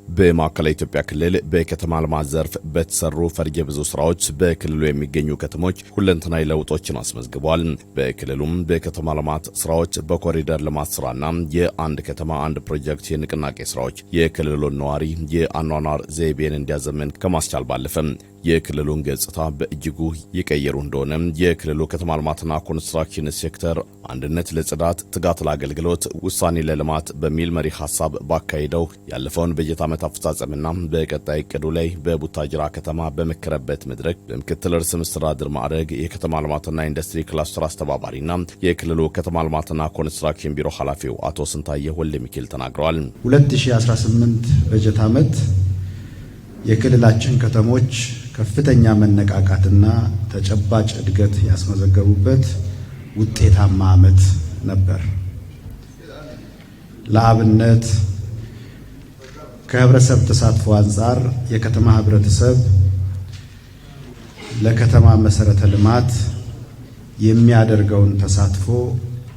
በማዕከላዊ ኢትዮጵያ ክልል በከተማ ልማት ዘርፍ በተሰሩ ፈርጀ ብዙ ስራዎች በክልሉ የሚገኙ ከተሞች ሁለንተናዊ ለውጦችን አስመዝግበዋል። በክልሉም በከተማ ልማት ስራዎች በኮሪደር ልማት ስራና የአንድ ከተማ አንድ ፕሮጀክት የንቅናቄ ስራዎች የክልሉን ነዋሪ የአኗኗር ዘይቤን እንዲያዘመን ከማስቻል ባለፈ የክልሉን ገጽታ በእጅጉ የቀየሩ እንደሆነ የክልሉ ከተማ ልማትና ኮንስትራክሽን ሴክተር አንድነት ለጽዳት ትጋት ለአገልግሎት ውሳኔ ለልማት በሚል መሪ ሐሳብ ባካሄደው ያለፈውን በጀት ዓመት አፈጻጸምና በቀጣይ ዕቅዱ ላይ በቡታጅራ ከተማ በመከረበት መድረክ በምክትል ርዕሰ መስተዳድር ማዕረግ የከተማ ልማትና ኢንዱስትሪ ክላስተር አስተባባሪና የክልሉ ከተማ ልማትና ኮንስትራክሽን ቢሮ ኃላፊው አቶ ስንታየሁ ወልደሚካኤል ተናግረዋል። 2018 በጀት ዓመት የክልላችን ከተሞች ከፍተኛ መነቃቃትና ተጨባጭ እድገት ያስመዘገቡበት ውጤታማ ዓመት ነበር። ለአብነት ከህብረተሰብ ተሳትፎ አንጻር የከተማ ህብረተሰብ ለከተማ መሰረተ ልማት የሚያደርገውን ተሳትፎ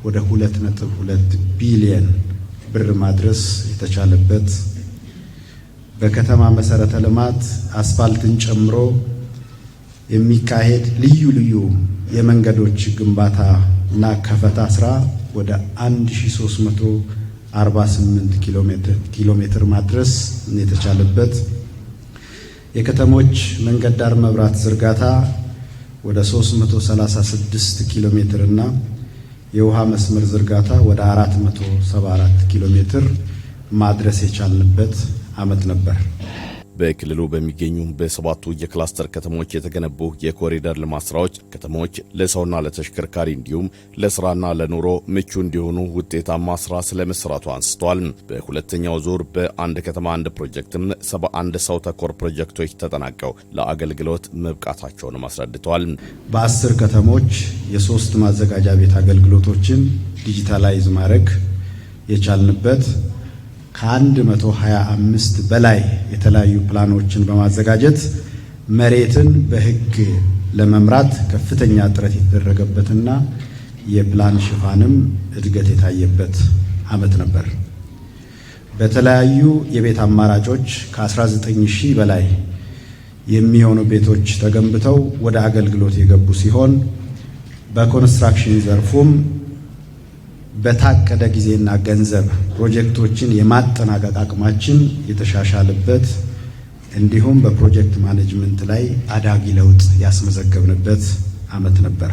ወደ 2.2 ቢሊዮን ብር ማድረስ የተቻለበት በከተማ መሰረተ ልማት አስፋልትን ጨምሮ የሚካሄድ ልዩ ልዩ የመንገዶች ግንባታ እና ከፈታ ስራ ወደ 1348 ኪሎ ሜትር ማድረስ የተቻለበት የከተሞች መንገድ ዳር መብራት ዝርጋታ ወደ 336 ኪሎ ሜትር እና የውሃ መስመር ዝርጋታ ወደ 474 ኪሎ ሜትር ማድረስ የቻልንበት ዓመት ነበር። በክልሉ በሚገኙ በሰባቱ የክላስተር ከተሞች የተገነቡ የኮሪደር ልማት ስራዎች ከተሞች ለሰውና ለተሽከርካሪ እንዲሁም ለስራና ለኑሮ ምቹ እንዲሆኑ ውጤታማ ስራ ስለመስራቱ አንስተዋል። በሁለተኛው ዙር በአንድ ከተማ አንድ ፕሮጀክትም 71 ሰው ተኮር ፕሮጀክቶች ተጠናቀው ለአገልግሎት መብቃታቸውን አስረድተዋል። በ10 ከተሞች የሶስት ማዘጋጃ ቤት አገልግሎቶችን ዲጂታላይዝ ማድረግ የቻልንበት ከ125 በላይ የተለያዩ ፕላኖችን በማዘጋጀት መሬትን በሕግ ለመምራት ከፍተኛ ጥረት የተደረገበትና የፕላን ሽፋንም እድገት የታየበት ዓመት ነበር። በተለያዩ የቤት አማራጮች ከ19000 በላይ የሚሆኑ ቤቶች ተገንብተው ወደ አገልግሎት የገቡ ሲሆን በኮንስትራክሽን ዘርፉም በታቀደ ጊዜና ገንዘብ ፕሮጀክቶችን የማጠናቀቅ አቅማችን የተሻሻለበት እንዲሁም በፕሮጀክት ማኔጅመንት ላይ አዳጊ ለውጥ ያስመዘገብንበት ዓመት ነበር።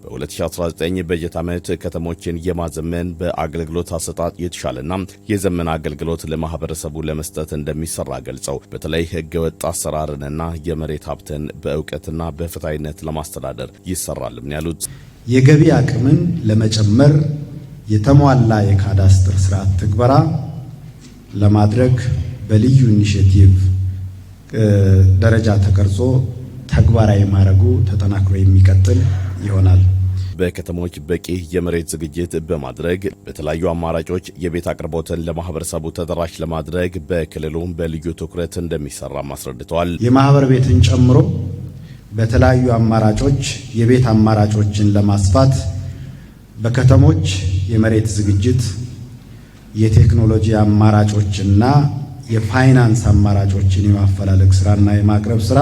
በ2019 በጀት ዓመት ከተሞችን የማዘመን በአገልግሎት አሰጣጥ የተሻለና የዘመነ አገልግሎት ለማህበረሰቡ ለመስጠት እንደሚሰራ ገልጸው በተለይ ህገወጥ አሰራርንና የመሬት ሀብትን በእውቀትና በፍትሃዊነት ለማስተዳደር ይሰራልም ያሉት የገቢ አቅምን ለመጨመር የተሟላ የካዳስተር ስርዓት ትግበራ ለማድረግ በልዩ ኢኒሼቲቭ ደረጃ ተቀርጾ ተግባራዊ ማድረጉ ተጠናክሮ የሚቀጥል ይሆናል። በከተሞች በቂ የመሬት ዝግጅት በማድረግ በተለያዩ አማራጮች የቤት አቅርቦትን ለማህበረሰቡ ተደራሽ ለማድረግ በክልሉ በልዩ ትኩረት እንደሚሰራ አስረድተዋል። የማህበር ቤትን ጨምሮ በተለያዩ አማራጮች የቤት አማራጮችን ለማስፋት በከተሞች የመሬት ዝግጅት የቴክኖሎጂ አማራጮችና የፋይናንስ አማራጮችን የማፈላለግ ስራና የማቅረብ ስራ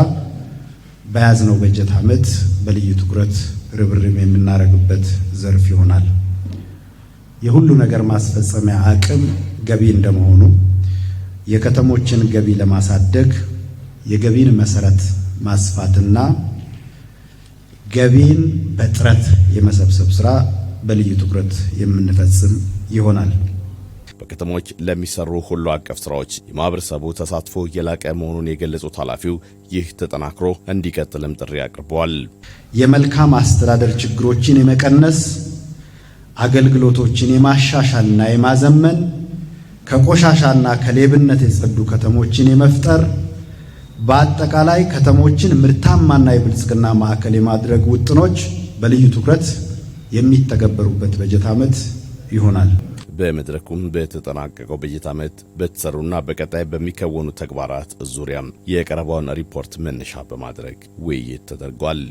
በያዝነው በጀት ዓመት በልዩ ትኩረት ርብርብ የምናደርግበት ዘርፍ ይሆናል። የሁሉ ነገር ማስፈጸሚያ አቅም ገቢ እንደመሆኑ የከተሞችን ገቢ ለማሳደግ የገቢን መሰረት ማስፋትና ገቢን በጥረት የመሰብሰብ ስራ በልዩ ትኩረት የምንፈጽም ይሆናል። በከተሞች ለሚሰሩ ሁሉ አቀፍ ስራዎች የማህበረሰቡ ተሳትፎ የላቀ መሆኑን የገለጹት ኃላፊው ይህ ተጠናክሮ እንዲቀጥልም ጥሪ አቅርበዋል። የመልካም አስተዳደር ችግሮችን የመቀነስ አገልግሎቶችን የማሻሻልና የማዘመን ከቆሻሻና ከሌብነት የጸዱ ከተሞችን የመፍጠር በአጠቃላይ ከተሞችን ምርታማና የብልጽግና ማዕከል የማድረግ ውጥኖች በልዩ ትኩረት የሚተገበሩበት በጀት ዓመት ይሆናል። በመድረኩም በተጠናቀቀው በጀት ዓመት በተሰሩና በቀጣይ በሚከወኑ ተግባራት ዙሪያ የቀረበውን ሪፖርት መነሻ በማድረግ ውይይት ተደርጓል።